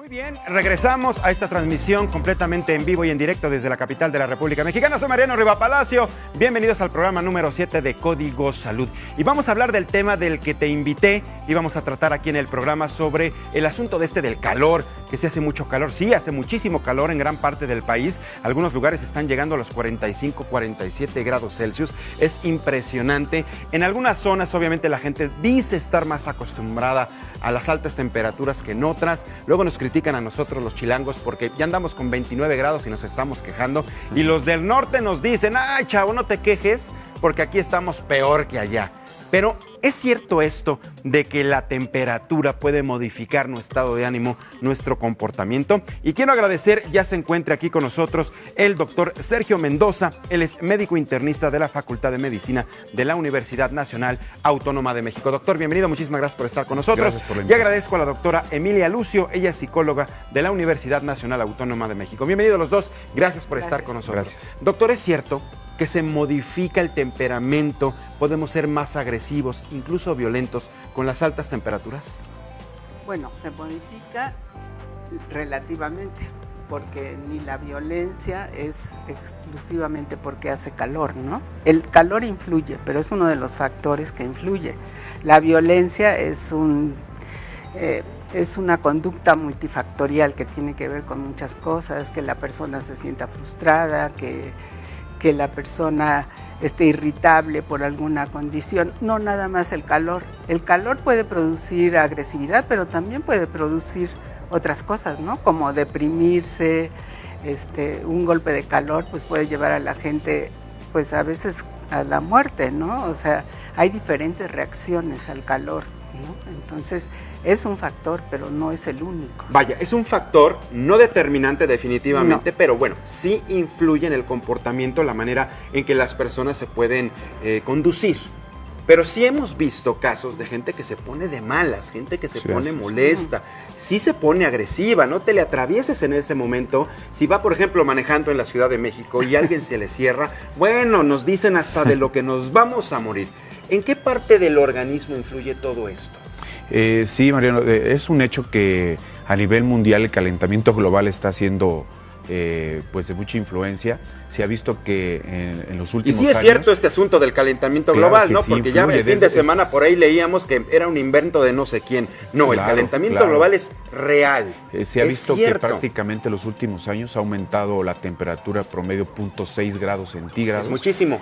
Muy bien, regresamos a esta transmisión completamente en vivo y en directo desde la capital de la República Mexicana. Soy Mariano Riva Palacio, bienvenidos al programa número 7 de Código Salud. Y vamos a hablar del tema del que te invité y vamos a tratar aquí en el programa sobre el asunto del calor, que se hace mucho calor. Sí, hace muchísimo calor en gran parte del país. Algunos lugares están llegando a los 45, 47 grados Celsius. Es impresionante. En algunas zonas, obviamente, la gente dice estar más acostumbrada a las altas temperaturas que en otras. Luego nos critican a nosotros los chilangos porque ya andamos con 29 grados y nos estamos quejando. Y los del norte nos dicen, ay, chavo, no te quejes porque aquí estamos peor que allá. Pero ¿es cierto esto de que la temperatura puede modificar nuestro estado de ánimo, nuestro comportamiento? Y quiero agradecer, ya se encuentra aquí con nosotros el doctor Sergio Mendoza. Él es médico internista de la Facultad de Medicina de la Universidad Nacional Autónoma de México. Doctor, bienvenido, muchísimas gracias por estar con nosotros. Gracias por la y invitación. agradezco a la doctora Emilia Lucio, ella es psicóloga de la Universidad Nacional Autónoma de México. Bienvenidos los dos, gracias por estar con nosotros. Gracias. Doctor, ¿es cierto que se modifica el temperamento, podemos ser más agresivos, incluso violentos, con las altas temperaturas? Bueno, se modifica relativamente, porque ni la violencia es exclusivamente porque hace calor, ¿no? El calor influye, pero es uno de los factores que influye. La violencia es una conducta multifactorial que tiene que ver con muchas cosas, que la persona se sienta frustrada, que la persona esté irritable por alguna condición, no nada más el calor. El calor puede producir agresividad, pero también puede producir otras cosas, ¿no? Como deprimirse, un golpe de calor pues puede llevar a la gente pues a veces a la muerte, ¿no? O sea, hay diferentes reacciones al calor, ¿no? Entonces, es un factor, pero no es el único. Vaya, es un factor no determinante definitivamente, no, pero bueno, sí influye en el comportamiento, la manera en que las personas se pueden conducir. Pero sí hemos visto casos de gente que se pone de malas, gente que se pone molesta, sí se pone agresiva, no te le atravieses en ese momento. Si va, por ejemplo, manejando en la Ciudad de México y alguien se le cierra, bueno, nos dicen hasta de lo que nos vamos a morir. ¿En qué parte del organismo influye todo esto? Sí, Mariano, es un hecho que a nivel mundial el calentamiento global está haciendo pues de mucha influencia. Se ha visto que en los últimos años... Y sí es cierto este asunto del calentamiento global, ¿no? Sí, porque ya el fin de semana por ahí leíamos que era un invento de no sé quién. No, claro, el calentamiento global es real. Se ha visto que prácticamente en los últimos años ha aumentado la temperatura promedio 0.6 grados centígrados. Es muchísimo.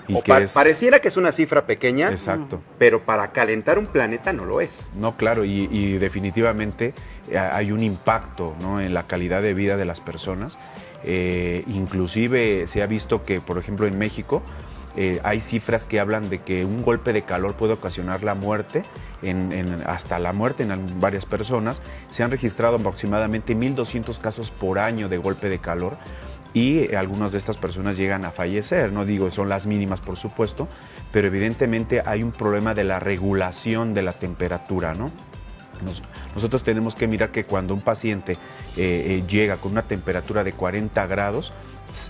Pareciera que es una cifra pequeña, exacto, pero para calentar un planeta no lo es. No, claro, y definitivamente hay un impacto, ¿no?, en la calidad de vida de las personas. Inclusive se ha visto que, por ejemplo, en México hay cifras que hablan de que un golpe de calor puede ocasionar la muerte, hasta la muerte en varias personas. Se han registrado aproximadamente 1.200 casos por año de golpe de calor y algunas de estas personas llegan a fallecer. No digo, son las mínimas, por supuesto, pero evidentemente hay un problema de la regulación de la temperatura, ¿no? Nosotros tenemos que mirar que cuando un paciente llega con una temperatura de 40 grados,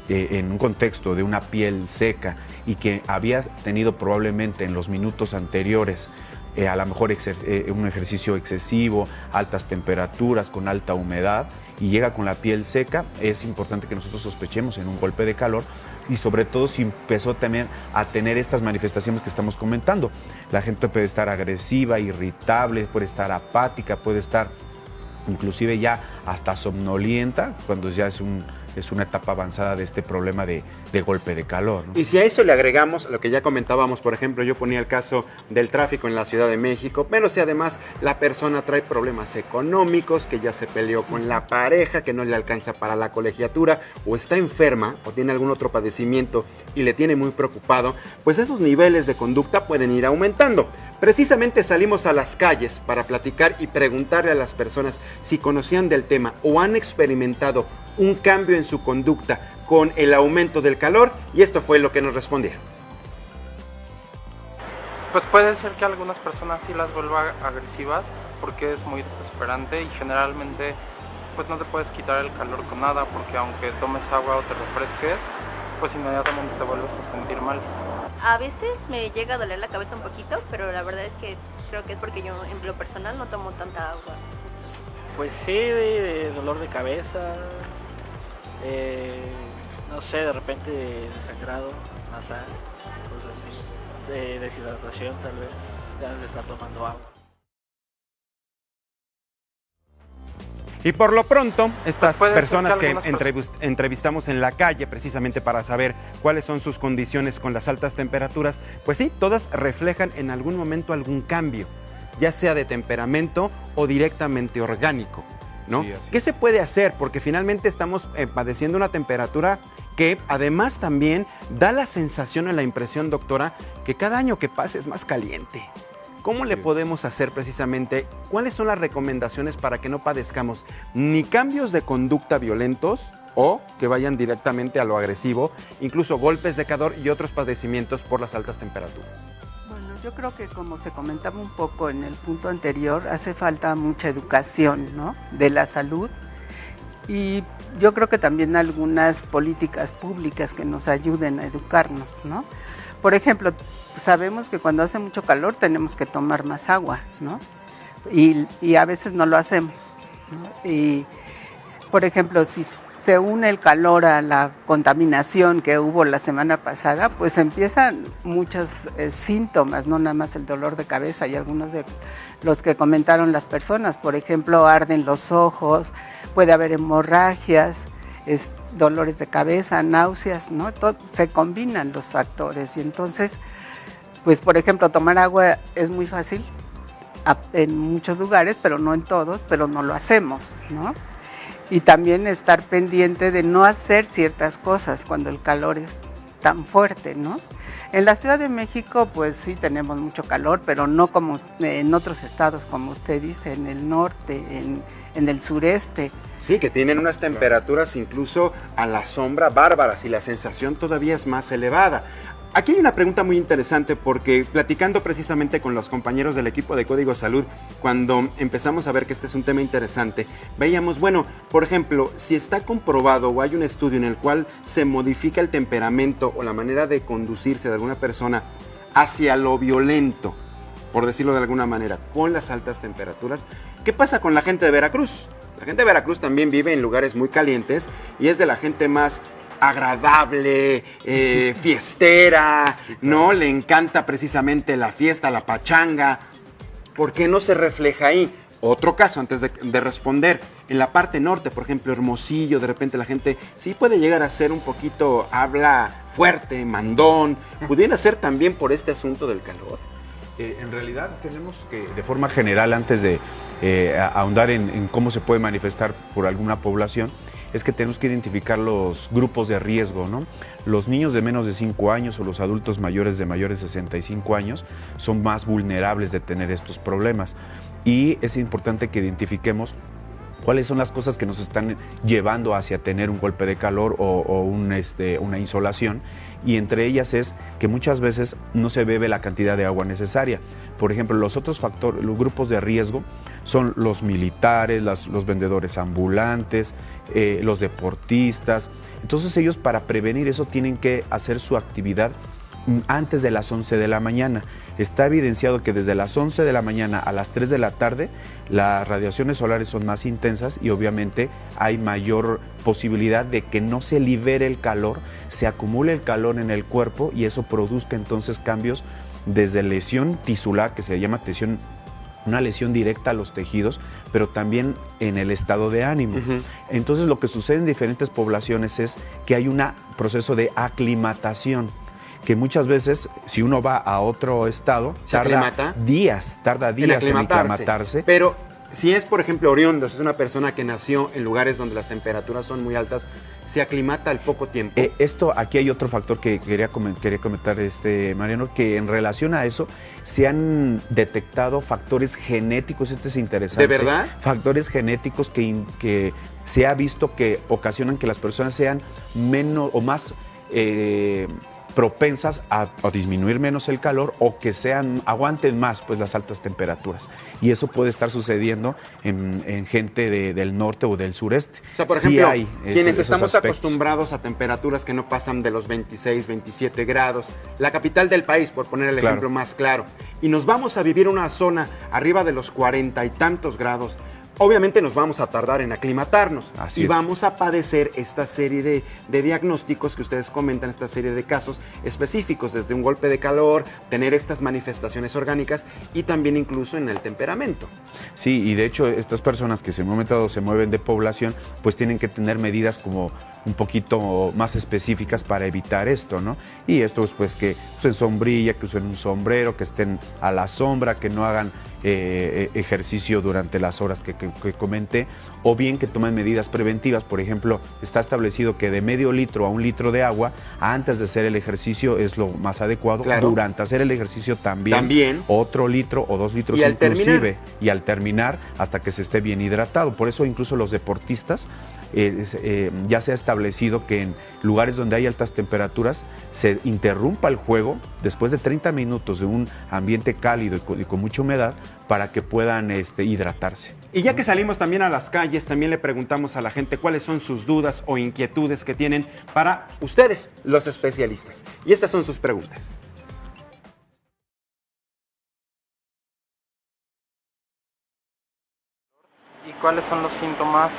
en un contexto de una piel seca y que había tenido probablemente en los minutos anteriores a lo mejor un ejercicio excesivo, altas temperaturas, con alta humedad, y llega con la piel seca, es importante que nosotros sospechemos en un golpe de calor, y sobre todo si empezó también a tener estas manifestaciones que estamos comentando. La gente puede estar agresiva, irritable, puede estar apática, puede estar inclusive ya hasta somnolienta, cuando ya es una etapa avanzada de este problema de golpe de calor, ¿no? Y si a eso le agregamos lo que ya comentábamos, por ejemplo, yo ponía el caso del tráfico en la Ciudad de México, pero si además la persona trae problemas económicos, que ya se peleó con la pareja, que no le alcanza para la colegiatura, o está enferma, o tiene algún otro padecimiento y le tiene muy preocupado, pues esos niveles de conducta pueden ir aumentando. Precisamente salimos a las calles para platicar y preguntarle a las personas si conocían del tema o han experimentado un cambio en su conducta con el aumento del calor, y esto fue lo que nos respondieron. Pues puede ser que algunas personas sí las vuelva agresivas porque es muy desesperante y generalmente pues no te puedes quitar el calor con nada, porque aunque tomes agua o te refresques, pues inmediatamente te vuelves a sentir mal. A veces me llega a doler la cabeza un poquito, pero la verdad es que creo que es porque yo en lo personal no tomo tanta agua. Pues sí, de dolor de cabeza, no sé, de repente desangrado nasal, cosas así, deshidratación tal vez, ganas de estar tomando agua. Y por lo pronto, estas Puede ser personas que algunas entrevistamos en la calle precisamente para saber cuáles son sus condiciones con las altas temperaturas, pues sí, todas reflejan en algún momento algún cambio, ya sea de temperamento o directamente orgánico, ¿no? Sí, así ¿Qué es. se puede hacer? Porque finalmente estamos padeciendo una temperatura que además también da la sensación o la impresión, doctora, que cada año que pasa es más caliente. ¿Cómo le Sí. podemos hacer precisamente? ¿Cuáles son las recomendaciones para que no padezcamos ni cambios de conducta violentos o que vayan directamente a lo agresivo, incluso golpes de calor y otros padecimientos por las altas temperaturas? Bueno, yo creo que como se comentaba un poco en el punto anterior, hace falta mucha educación, ¿no?, de la salud, y yo creo que también algunas políticas públicas que nos ayuden a educarnos, ¿no? Por ejemplo, sabemos que cuando hace mucho calor tenemos que tomar más agua, ¿no? Y a veces no lo hacemos, ¿no? Y, por ejemplo, si se une el calor a la contaminación que hubo la semana pasada, pues empiezan muchos síntomas, no nada más el dolor de cabeza, y algunos de los que comentaron las personas. Por ejemplo, arden los ojos, puede haber hemorragias, dolores de cabeza, náuseas, ¿no? Se combinan los factores, y entonces, pues por ejemplo, tomar agua es muy fácil en muchos lugares, pero no en todos, pero no lo hacemos, ¿no? Y también estar pendiente de no hacer ciertas cosas cuando el calor es tan fuerte, ¿no? En la Ciudad de México, pues sí tenemos mucho calor, pero no como en otros estados, como usted dice, en el norte, en el sureste. Sí, que tienen unas temperaturas incluso a la sombra bárbaras y la sensación todavía es más elevada. Aquí hay una pregunta muy interesante porque platicando precisamente con los compañeros del equipo de Código Salud, cuando empezamos a ver que este es un tema interesante, veíamos, bueno, por ejemplo, si está comprobado o hay un estudio en el cual se modifica el temperamento o la manera de conducirse de alguna persona hacia lo violento, por decirlo de alguna manera, con las altas temperaturas, ¿qué pasa con la gente de Veracruz? La gente de Veracruz también vive en lugares muy calientes y es de la gente más agradable, fiestera, ¿no? Le encanta precisamente la fiesta, la pachanga. ¿Por qué no se refleja ahí? Otro caso, antes de responder, en la parte norte, por ejemplo, Hermosillo, de repente la gente sí puede llegar a ser un poquito, habla fuerte, mandón. ¿Pudiera ser también por este asunto del calor? En realidad tenemos que, de forma general, antes de ahondar en cómo se puede manifestar por alguna población, es que tenemos que identificar los grupos de riesgo, ¿no? Los niños de menos de 5 años o los adultos mayores de 65 años son más vulnerables de tener estos problemas. Y es importante que identifiquemos cuáles son las cosas que nos están llevando hacia tener un golpe de calor o una insolación. Y entre ellas es que muchas veces no se bebe la cantidad de agua necesaria. Por ejemplo, los otros factores, los grupos de riesgo son los militares, los vendedores ambulantes, los deportistas. Entonces ellos, para prevenir eso, tienen que hacer su actividad antes de las 11 de la mañana. Está evidenciado que desde las 11 de la mañana a las 3 de la tarde las radiaciones solares son más intensas y obviamente hay mayor posibilidad de que no se libere el calor, se acumule el calor en el cuerpo y eso produzca entonces cambios desde lesión tisular, que se llama una lesión directa a los tejidos, pero también en el estado de ánimo. Entonces lo que sucede en diferentes poblaciones es que hay un proceso de aclimatación, que muchas veces, si uno va a otro estado, tarda días en aclimatarse. Pero si es, por ejemplo, oriundo, es una persona que nació en lugares donde las temperaturas son muy altas, ¿se aclimata al poco tiempo? Aquí hay otro factor que quería comentar, Mariano, que en relación a eso se han detectado factores genéticos, esto es interesante. ¿De verdad? Factores genéticos que se ha visto que ocasionan que las personas sean menos o más propensas a disminuir menos el calor o que aguanten más pues las altas temperaturas. Y eso puede estar sucediendo en gente del norte o del sureste. O sea, por ejemplo, quienes estamos acostumbrados a temperaturas que no pasan de los 26, 27 grados, la capital del país, por poner el ejemplo más claro, y nos vamos a vivir una zona arriba de los 40 y tantos grados, obviamente nos vamos a tardar en aclimatarnos. Así y es. vamos a padecer esta serie de diagnósticos que ustedes comentan, esta serie de casos específicos, desde un golpe de calor, tener estas manifestaciones orgánicas y también incluso en el temperamento. Sí, y de hecho estas personas que en un momento dado se mueven de población, pues tienen que tener medidas como un poquito más específicas para evitar esto, ¿no? Y esto es pues que usen sombrilla, que usen un sombrero, que estén a la sombra, que no hagan ejercicio durante las horas que comenté, o bien que tomen medidas preventivas. Por ejemplo, está establecido que de medio litro a 1 litro de agua antes de hacer el ejercicio es lo más adecuado. Claro. Durante hacer el ejercicio también. Otro litro o 2 litros ¿Y al inclusive. terminar? Y al terminar hasta que se esté bien hidratado. Por eso incluso los deportistas ya se ha establecido que en lugares donde hay altas temperaturas se interrumpa el juego después de 30 minutos de un ambiente cálido y con mucha humedad para que puedan hidratarse. Y ya que salimos también a las calles, también le preguntamos a la gente cuáles son sus dudas o inquietudes que tienen para ustedes, los especialistas. Y estas son sus preguntas. ¿Y cuáles son los síntomas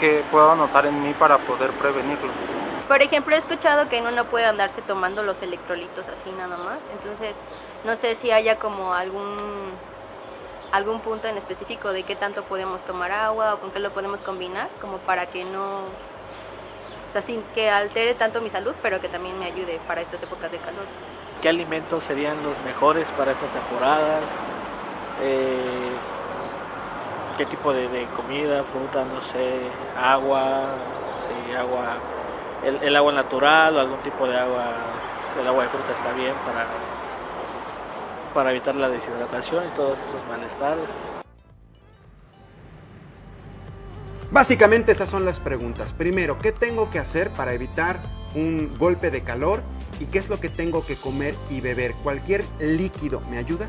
que puedo notar en mí para poder prevenirlo? Por ejemplo, he escuchado que uno no puede andarse tomando los electrolitos así nada más. Entonces, no sé si haya como algún punto en específico de qué tanto podemos tomar agua o con qué lo podemos combinar, como para que no, o sea, sin que altere tanto mi salud, pero que también me ayude para estas épocas de calor. ¿Qué alimentos serían los mejores para estas temporadas? ¿Qué tipo de comida, fruta, no sé, agua, sí, agua, el agua natural o algún tipo de agua, el agua de fruta está bien para evitar la deshidratación y todos los malestares? Básicamente esas son las preguntas. Primero, ¿qué tengo que hacer para evitar un golpe de calor? ¿Y qué es lo que tengo que comer y beber? ¿Cualquier líquido me ayuda?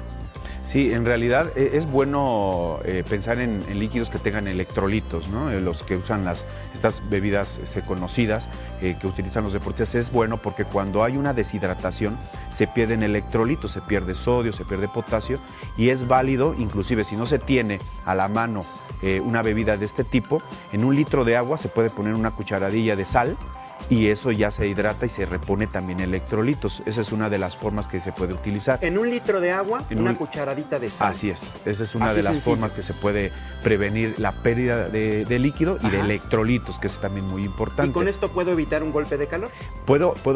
Sí, en realidad es bueno pensar en líquidos que tengan electrolitos, ¿no? Los que usan estas bebidas conocidas que utilizan los deportistas. Es bueno porque cuando hay una deshidratación se pierden electrolitos, se pierde sodio, se pierde potasio, y es válido, inclusive si no se tiene a la mano una bebida de este tipo, en 1 litro de agua se puede poner una cucharadilla de sal, y eso ya se hidrata y se repone también electrolitos. Esa es una de las formas que se puede utilizar. En 1 litro de agua, una cucharadita de sal. Así es. Esa es una de las formas que se puede prevenir la pérdida de líquido y de electrolitos, que es también muy importante. ¿Y con esto puedo evitar un golpe de calor?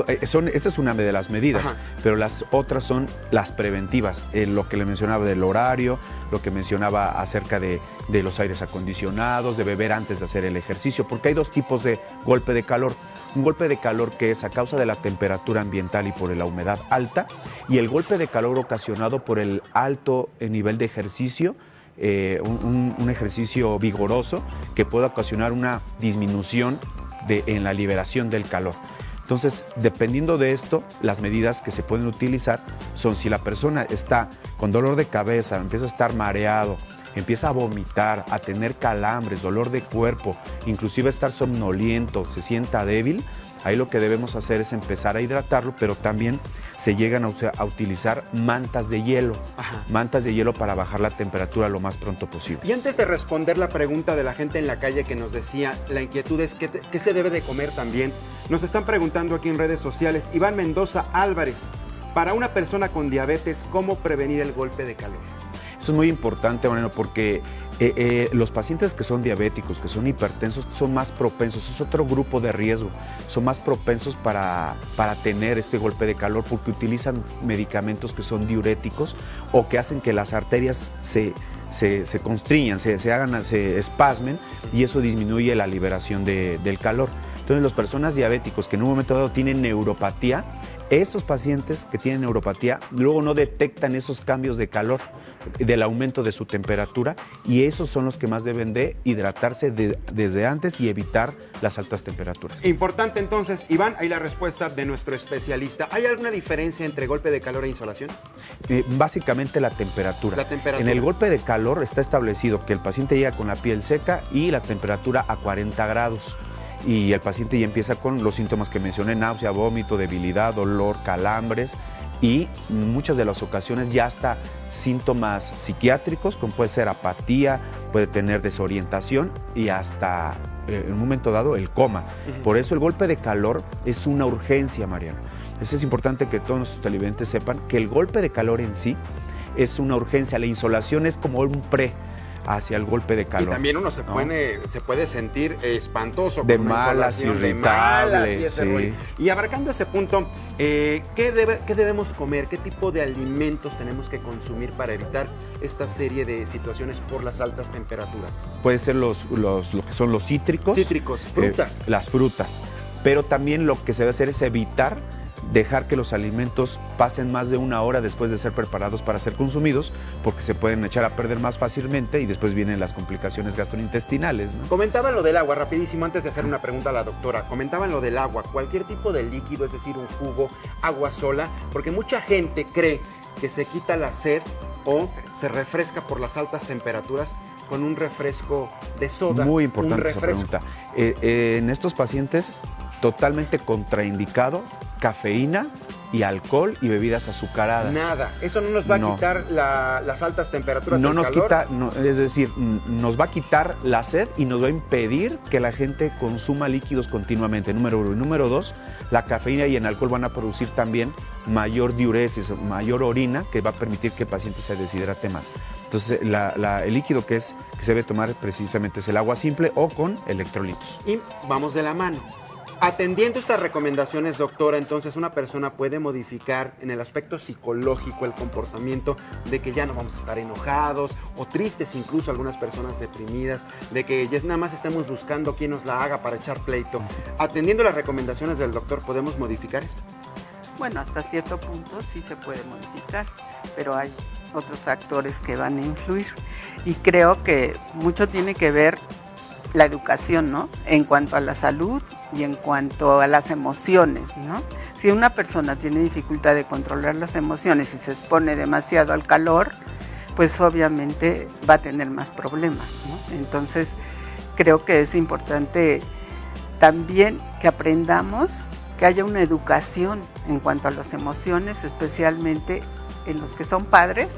Esta es una de las medidas, pero las otras son las preventivas. Lo que le mencionaba del horario, lo que mencionaba acerca de los aires acondicionados, de beber antes de hacer el ejercicio, porque hay 2 tipos de golpe de calor. Un golpe de calor que es a causa de la temperatura ambiental y por la humedad alta, y el golpe de calor ocasionado por el alto nivel de ejercicio, un ejercicio vigoroso que puede ocasionar una disminución en la liberación del calor. Entonces, dependiendo de esto, las medidas que se pueden utilizar son si la persona está con dolor de cabeza, empieza a estar mareado, empieza a vomitar, a tener calambres, dolor de cuerpo, inclusive estar somnoliento, se sienta débil, ahí lo que debemos hacer es empezar a hidratarlo, pero también se llegan a utilizar mantas de hielo, mantas de hielo para bajar la temperatura lo más pronto posible. Y antes de responder la pregunta de la gente en la calle que nos decía, la inquietud es ¿qué se debe de comer también? Nos están preguntando aquí en redes sociales, Iván Mendoza Álvarez, para una persona con diabetes, ¿cómo prevenir el golpe de calor? Eso es muy importante, Moreno, porque los pacientes que son diabéticos, que son hipertensos, son más propensos, es otro grupo de riesgo, son más propensos para tener este golpe de calor porque utilizan medicamentos que son diuréticos o que hacen que las arterias se constriñan, se espasmen, y eso disminuye la liberación del calor. Entonces, las personas diabéticos que en un momento dado tienen neuropatía, estos pacientes que tienen neuropatía luego no detectan esos cambios de calor, del aumento de su temperatura, y esos son los que más deben de hidratarse desde antes y evitar las altas temperaturas. Importante entonces, Iván, ahí la respuesta de nuestro especialista. ¿Hay alguna diferencia entre golpe de calor e insolación? Básicamente la temperatura. La temperatura. En el golpe de calor está establecido que el paciente llega con la piel seca y la temperatura a 40 grados. Y el paciente ya empieza con los síntomas que mencioné: náusea, vómito, debilidad, dolor, calambres, y muchas de las ocasiones ya hasta síntomas psiquiátricos, como puede ser apatía, puede tener desorientación y hasta en un momento dado el coma. Por eso el golpe de calor es una urgencia, Mariano. Eso es importante que todos nuestros televidentes sepan que el golpe de calor en sí es una urgencia. La insolación es como un pre hacia el golpe de calor. Y también uno se puede sentir espantoso. De con una malas, insolación, irritable. De malas y ese rollo. Y abarcando ese punto, ¿qué debemos comer? ¿Qué tipo de alimentos tenemos que consumir para evitar esta serie de situaciones por las altas temperaturas? Puede ser lo que son los cítricos. Cítricos, frutas. Las frutas. Pero también lo que se debe hacer es evitar dejar que los alimentos pasen más de 1 hora después de ser preparados para ser consumidos, porque se pueden echar a perder más fácilmente y después vienen las complicaciones gastrointestinales, ¿no? Comentaban lo del agua, rapidísimo, antes de hacer una pregunta a la doctora. Comentaban lo del agua, cualquier tipo de líquido, es decir, un jugo, agua sola, porque mucha gente cree que se quita la sed o se refresca por las altas temperaturas con un refresco de soda. Muy importante esa pregunta. En estos pacientes, totalmente contraindicado cafeína y alcohol y bebidas azucaradas. Nada, eso no nos va a quitar las altas temperaturas. No el nos calor. quita, es decir, nos va a quitar la sed y nos va a impedir que la gente consuma líquidos continuamente, número 1. Y número 2, la cafeína y el alcohol van a producir también mayor diuresis, mayor orina, que va a permitir que el paciente se deshidrate más. Entonces, el líquido que se debe tomar precisamente es el agua simple o con electrolitos. Y vamos de la mano. Atendiendo estas recomendaciones, doctora, entonces una persona puede modificar en el aspecto psicológico el comportamiento de que ya no vamos a estar enojados o tristes, incluso algunas personas deprimidas, de que ya nada más estemos buscando quién nos la haga para echar pleito. Atendiendo las recomendaciones del doctor, ¿podemos modificar esto? Bueno, hasta cierto punto sí se puede modificar, pero hay otros factores que van a influir y creo que mucho tiene que ver la educación, ¿no? En cuanto a la salud y en cuanto a las emociones, ¿no? Si una persona tiene dificultad de controlar las emociones y se expone demasiado al calor, pues obviamente va a tener más problemas, ¿no? Entonces, creo que es importante también que aprendamos, que haya una educación en cuanto a las emociones, especialmente en los que son padres,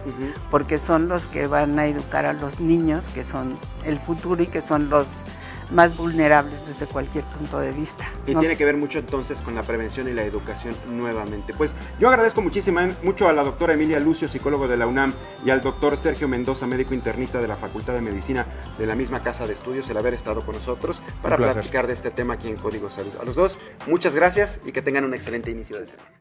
porque son los que van a educar a los niños, que son el futuro y que son los más vulnerables desde cualquier punto de vista. Y tiene que ver mucho entonces con la prevención y la educación nuevamente. Pues yo agradezco mucho a la doctora Emilia Lucio, psicólogo de la UNAM, y al doctor Sergio Mendoza, médico internista de la Facultad de Medicina de la misma Casa de Estudios, el haber estado con nosotros para platicar de este tema aquí en Código Salud. A los dos, muchas gracias y que tengan un excelente inicio de semana.